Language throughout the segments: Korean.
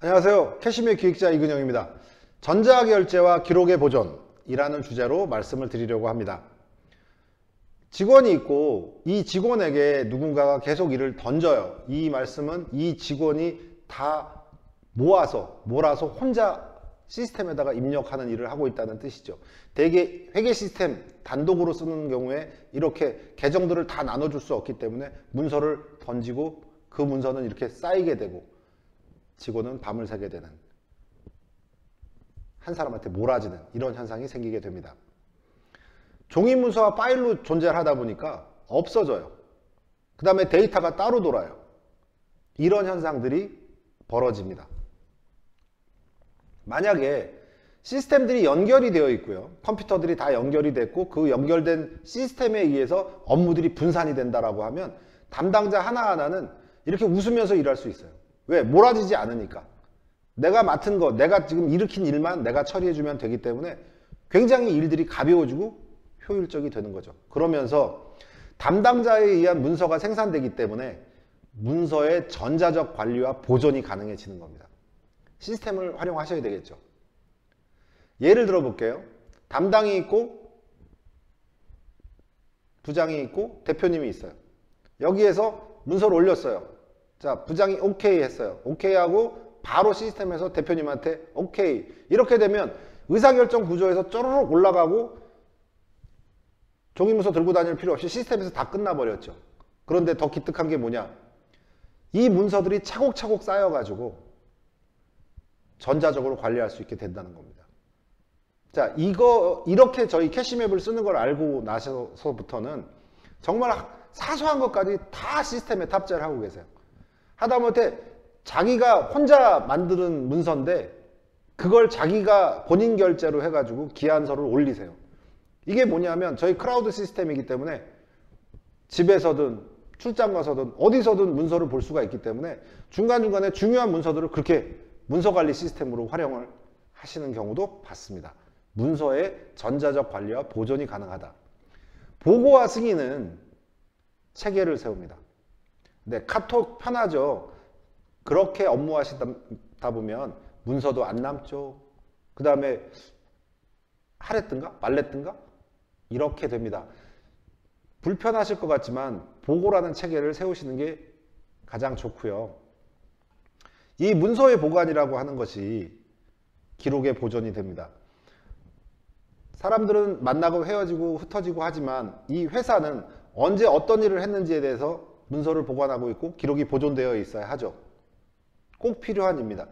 안녕하세요. 캐시미어 기획자 이근영입니다. 전자결제와 기록의 보존이라는 주제로 말씀을 드리려고 합니다. 직원이 있고 이 직원에게 누군가가 계속 일을 던져요. 이 말씀은 이 직원이 다 몰아서 혼자 시스템에다가 입력하는 일을 하고 있다는 뜻이죠. 대개 회계 시스템 단독으로 쓰는 경우에 이렇게 계정들을 다 나눠줄 수 없기 때문에 문서를 던지고 그 문서는 이렇게 쌓이게 되고 직원은 밤을 새게 되는, 한 사람한테 몰아지는 이런 현상이 생기게 됩니다. 종이문서와 파일로 존재를 하다 보니까 없어져요. 그 다음에 데이터가 따로 돌아요. 이런 현상들이 벌어집니다. 만약에 시스템들이 연결이 되어 있고요. 컴퓨터들이 다 연결이 됐고 그 연결된 시스템에 의해서 업무들이 분산이 된다라고 하면 담당자 하나하나는 이렇게 웃으면서 일할 수 있어요. 왜? 몰아지지 않으니까. 내가 맡은 거, 내가 지금 일으킨 일만 내가 처리해주면 되기 때문에 굉장히 일들이 가벼워지고 효율적이 되는 거죠. 그러면서 담당자에 의한 문서가 생산되기 때문에 문서의 전자적 관리와 보존이 가능해지는 겁니다. 시스템을 활용하셔야 되겠죠. 예를 들어 볼게요. 담당이 있고 부장이 있고 대표님이 있어요. 여기에서 문서를 올렸어요. 자, 부장이 오케이 했어요. 오케이 하고 바로 시스템에서 대표님한테 오케이. 이렇게 되면 의사결정 구조에서 쪼르륵 올라가고 종이문서 들고 다닐 필요 없이 시스템에서 다 끝나버렸죠. 그런데 더 기특한 게 뭐냐? 이 문서들이 차곡차곡 쌓여가지고 전자적으로 관리할 수 있게 된다는 겁니다. 자, 이렇게 저희 캐시맵을 쓰는 걸 알고 나서부터는 정말 사소한 것까지 다 시스템에 탑재를 하고 계세요. 하다못해 자기가 혼자 만드는 문서인데 그걸 자기가 본인 결제로 해가지고 기한서를 올리세요. 이게 뭐냐면 저희 크라우드 시스템이기 때문에 집에서든 출장 가서든 어디서든 문서를 볼 수가 있기 때문에 중간중간에 중요한 문서들을 그렇게 문서관리 시스템으로 활용을 하시는 경우도 봤습니다. 문서의 전자적 관리와 보존이 가능하다. 보고와 승인은 체계를 세웁니다. 네, 카톡 편하죠. 그렇게 업무하시다 보면 문서도 안 남죠. 그 다음에 하랬든가 말랬든가 이렇게 됩니다. 불편하실 것 같지만 보고라는 체계를 세우시는 게 가장 좋고요. 이 문서의 보관이라고 하는 것이 기록의 보존이 됩니다. 사람들은 만나고 헤어지고 흩어지고 하지만 이 회사는 언제 어떤 일을 했는지에 대해서 문서를 보관하고 있고 기록이 보존되어 있어야 하죠. 꼭 필요한 일입니다.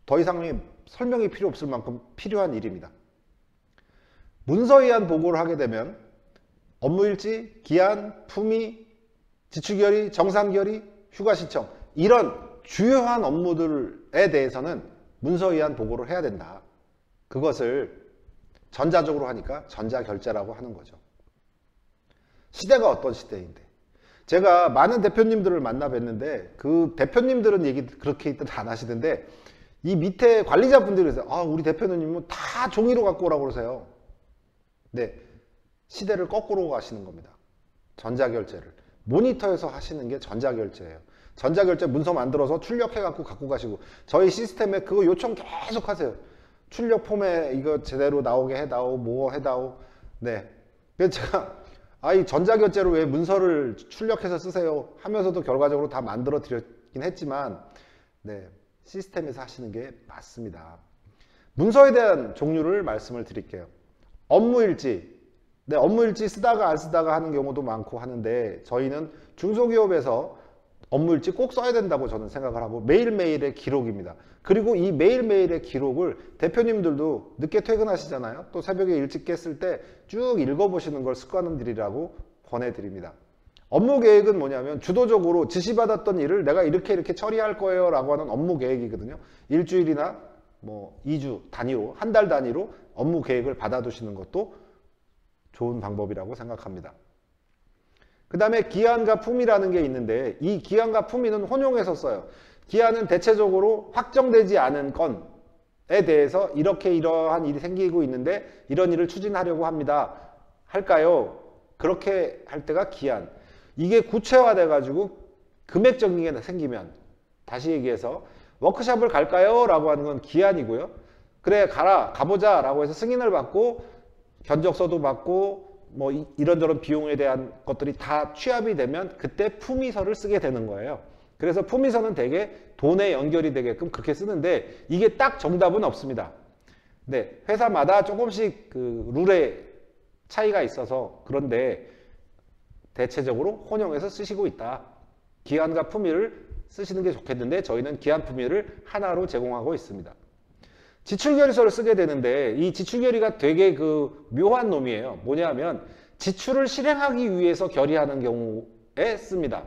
더 이상 설명이 필요 없을 만큼 필요한 일입니다. 문서에 의한 보고를 하게 되면 업무일지, 기한, 품위, 지출결의, 정산결의, 휴가 신청 이런 주요한 업무들에 대해서는 문서에 의한 보고를 해야 된다. 그것을 전자적으로 하니까 전자결제라고 하는 거죠. 시대가 어떤 시대인데 제가 많은 대표님들을 만나 뵀는데 그 대표님들은 얘기 그렇게 안 하시던데 이 밑에 관리자분들이 그러세요. 아, 우리 대표님은 다 종이로 갖고 오라고 그러세요. 네, 시대를 거꾸로 가시는 겁니다. 전자결제를 모니터에서 하시는 게 전자결제예요. 전자결제 문서 만들어서 출력해 갖고 가시고 저희 시스템에 그거 요청 계속 하세요. 출력 폼에 이거 제대로 나오게 해다오, 뭐 해다오. 네, 그래서 제가 이 전자결제로 왜 문서를 출력해서 쓰세요 하면서도 결과적으로 다 만들어 드렸긴 했지만 네, 시스템에서 하시는 게 맞습니다. 문서에 대한 종류를 말씀을 드릴게요. 업무일지, 네, 업무일지 쓰다가 안 쓰다가 하는 경우도 많고 하는데 저희는 중소기업에서 업무일지 꼭 써야 된다고 저는 생각을 하고 매일매일의 기록입니다. 그리고 이 매일매일의 기록을 대표님들도 늦게 퇴근하시잖아요. 또 새벽에 일찍 깼을 때 쭉 읽어보시는 걸 습관들이라고 권해드립니다. 업무 계획은 뭐냐면 주도적으로 지시받았던 일을 내가 이렇게 처리할 거예요 라고 하는 업무 계획이거든요. 일주일이나 뭐 2주 단위로, 한 달 단위로 업무 계획을 받아두시는 것도 좋은 방법이라고 생각합니다. 그 다음에 기한과 품위라는 게 있는데 이 기한과 품위는 혼용해서 써요. 기한은 대체적으로 확정되지 않은 건에 대해서 이러한 일이 생기고 있는데 이런 일을 추진하려고 합니다. 할까요? 그렇게 할 때가 기한. 이게 구체화돼 가지고 금액적인 게 생기면 다시 얘기해서 워크숍을 갈까요? 라고 하는 건 기한이고요. 그래 가보자 라고 해서 승인을 받고 견적서도 받고 뭐 이런저런 비용에 대한 것들이 다 취합이 되면 그때 품위서를 쓰게 되는 거예요. 그래서 품위서는 대개 돈에 연결이 되게끔 그렇게 쓰는데 이게 딱 정답은 없습니다. 네, 회사마다 조금씩 그 룰에 차이가 있어서 그런데 대체적으로 혼용해서 쓰시고 있다. 기한과 품위를 쓰시는 게 좋겠는데 저희는 기한 품위를 하나로 제공하고 있습니다. 지출결의서를 쓰게 되는데 이 지출결의가 되게 그 묘한 놈이에요. 뭐냐면 지출을 실행하기 위해서 결의하는 경우에 씁니다.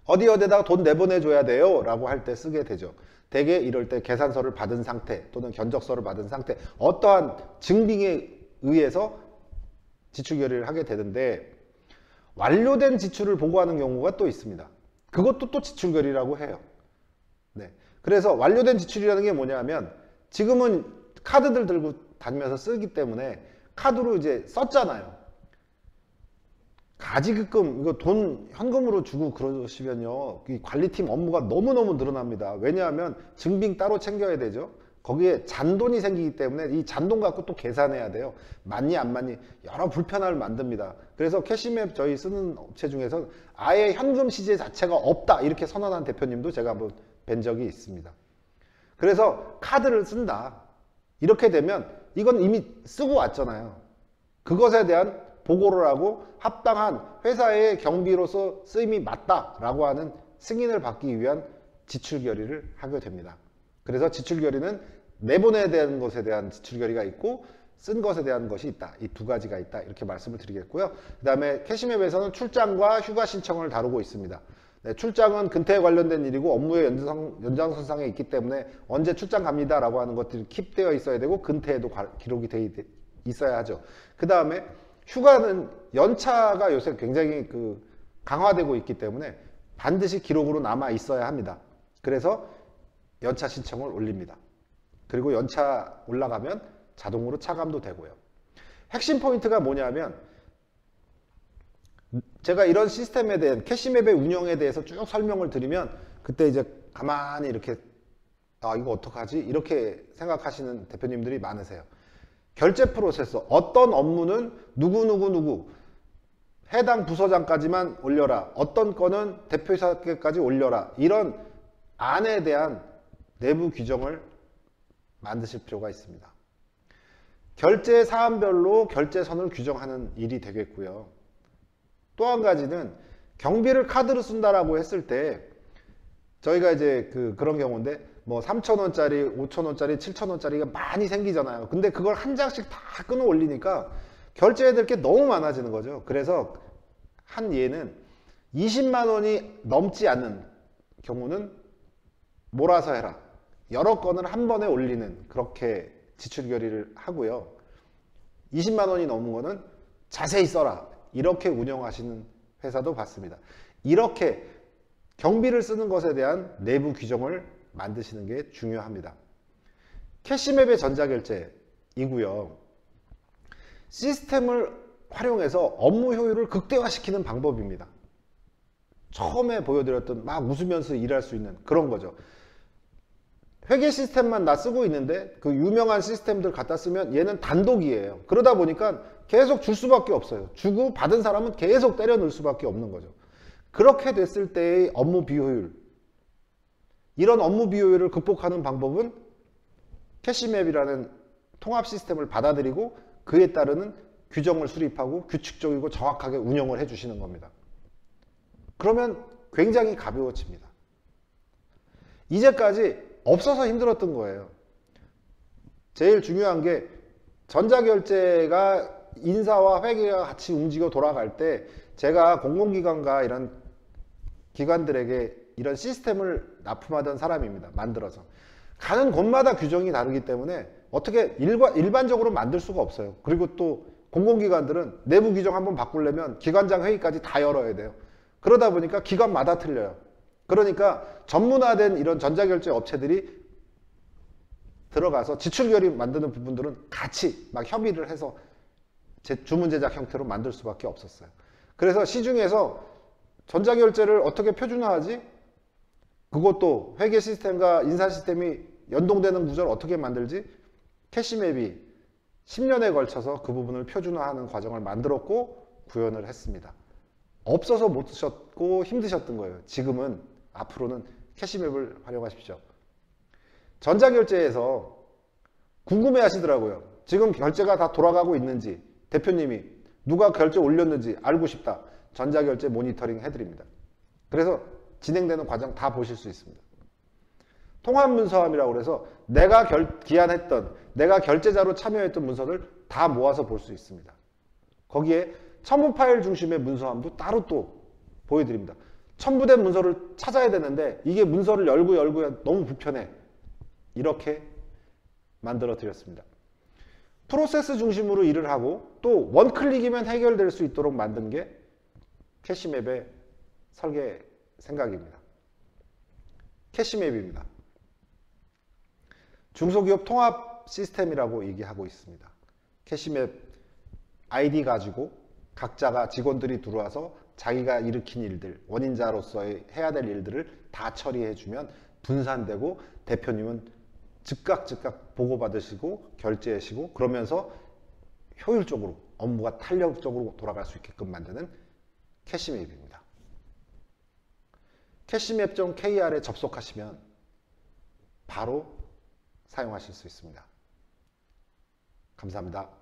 어디에다가 돈 내보내줘야 돼요 라고 할 때 쓰게 되죠. 대개 이럴 때 계산서를 받은 상태 또는 견적서를 받은 상태 어떠한 증빙에 의해서 지출결의를 하게 되는데 완료된 지출을 보고하는 경우가 또 있습니다. 그것도 또 지출결의라고 해요. 네. 그래서 완료된 지출이라는 게 뭐냐면 지금은 카드들 들고 다니면서 쓰기 때문에 카드로 이제 썼잖아요. 가지급금 이거 돈 현금으로 주고 그러시면요 이 관리팀 업무가 너무너무 늘어납니다. 왜냐하면 증빙 따로 챙겨야 되죠. 거기에 잔돈이 생기기 때문에 이 잔돈 갖고 또 계산해야 돼요. 맞니 안 맞니 여러 불편함을 만듭니다. 그래서 캐시맵 저희 쓰는 업체 중에서 아예 현금 시제 자체가 없다 이렇게 선언한 대표님도 제가 한번 뵌 적이 있습니다. 그래서 카드를 쓴다. 이렇게 되면 이건 이미 쓰고 왔잖아요. 그것에 대한 보고를 하고 합당한 회사의 경비로서 쓰임이 맞다라고 하는 승인을 받기 위한 지출 결의를 하게 됩니다. 그래서 지출 결의는 내보내야 되는 것에 대한 지출 결의가 있고 쓴 것에 대한 것이 있다. 이 두 가지가 있다. 이렇게 말씀을 드리겠고요. 그 다음에 캐시맵에서는 출장과 휴가 신청을 다루고 있습니다. 네, 출장은 근태에 관련된 일이고 업무의 연장선상에 있기 때문에 언제 출장 갑니다 라고 하는 것들이 킵되어 있어야 되고 근태에도 기록이 돼 있어야 하죠. 그 다음에 휴가는 연차가 요새 굉장히 강화되고 있기 때문에 반드시 기록으로 남아 있어야 합니다. 그래서 연차 신청을 올립니다. 그리고 연차 올라가면 자동으로 차감도 되고요. 핵심 포인트가 뭐냐면 제가 이런 시스템에 대한 캐시맵의 운영에 대해서 쭉 설명을 드리면 그때 이제 가만히 이렇게 아 이거 어떡하지? 이렇게 생각하시는 대표님들이 많으세요. 결제 프로세서 어떤 업무는 누구 해당 부서장까지만 올려라. 어떤 건은 대표이사께까지 올려라. 이런 안에 대한 내부 규정을 만드실 필요가 있습니다. 결제 사안별로 결제선을 규정하는 일이 되겠고요. 또 한 가지는 경비를 카드로 쓴다라고 했을 때 저희가 이제 그런 경우인데 뭐 3,000원짜리, 5,000원짜리, 7,000원짜리가 많이 생기잖아요. 근데 그걸 한 장씩 다 끊어 올리니까 결제해야 될 게 너무 많아지는 거죠. 그래서 한 예는 20만 원이 넘지 않는 경우는 몰아서 해라. 여러 건을 한 번에 올리는 그렇게 지출 결의를 하고요. 20만 원이 넘은 거는 자세히 써라. 이렇게 운영하시는 회사도 봤습니다. 이렇게 경비를 쓰는 것에 대한 내부 규정을 만드시는 게 중요합니다. 캐시맵의 전자결제이고요. 시스템을 활용해서 업무 효율을 극대화시키는 방법입니다. 처음에 보여드렸던 막 웃으면서 일할 수 있는 그런 거죠. 회계 시스템만 나 쓰고 있는데 그 유명한 시스템들 갖다 쓰면 얘는 단독이에요. 그러다 보니까 계속 줄 수밖에 없어요. 주고 받은 사람은 계속 때려 넣을 수밖에 없는 거죠. 그렇게 됐을 때의 업무 비효율, 이런 업무 비효율을 극복하는 방법은 캐시맵이라는 통합 시스템을 받아들이고 그에 따르는 규정을 수립하고 규칙적이고 정확하게 운영을 해주시는 겁니다. 그러면 굉장히 가벼워집니다. 이제까지 없어서 힘들었던 거예요. 제일 중요한 게 전자결제가 인사와 회계가 같이 움직여 돌아갈 때 제가 공공기관과 이런 기관들에게 이런 시스템을 납품하던 사람입니다. 만들어서. 가는 곳마다 규정이 다르기 때문에 어떻게 일반적으로 만들 수가 없어요. 그리고 또 공공기관들은 내부 규정 한번 바꾸려면 기관장 회의까지 다 열어야 돼요. 그러다 보니까 기관마다 틀려요. 그러니까 전문화된 이런 전자결제 업체들이 들어가서 지출결의 만드는 부분들은 같이 막 협의를 해서 주문 제작 형태로 만들 수밖에 없었어요. 그래서 시중에서 전자결제를 어떻게 표준화하지? 그것도 회계 시스템과 인사 시스템이 연동되는 구조를 어떻게 만들지? 캐시맵이 10년에 걸쳐서 그 부분을 표준화하는 과정을 만들었고 구현을 했습니다. 없어서 못 쓰셨고 힘드셨던 거예요. 지금은 앞으로는 캐시맵을 활용하십시오. 전자결제에서 궁금해 하시더라고요. 지금 결제가 다 돌아가고 있는지, 대표님이 누가 결제 올렸는지 알고 싶다. 전자결제 모니터링 해드립니다. 그래서 진행되는 과정 다 보실 수 있습니다. 통합문서함이라고 해서 내가 기한했던, 내가 결제자로 참여했던 문서를 다 모아서 볼 수 있습니다. 거기에 첨부 파일 중심의 문서함도 따로 또 보여드립니다. 첨부된 문서를 찾아야 되는데 이게 문서를 열고 너무 불편해. 이렇게 만들어 드렸습니다. 프로세스 중심으로 일을 하고 또 원클릭이면 해결될 수 있도록 만든 게 캐시맵의 설계 생각입니다. 캐시맵입니다. 중소기업 통합 시스템이라고 얘기하고 있습니다. 캐시맵 아이디 가지고 각자가 직원들이 들어와서 자기가 일으킨 일들, 원인자로서의 해야 될 일들을 다 처리해주면 분산되고 대표님은 즉각 보고받으시고 결제하시고 그러면서 효율적으로 업무가 탄력적으로 돌아갈 수 있게끔 만드는 캐시맵입니다. 캐시맵.kr에 접속하시면 바로 사용하실 수 있습니다. 감사합니다.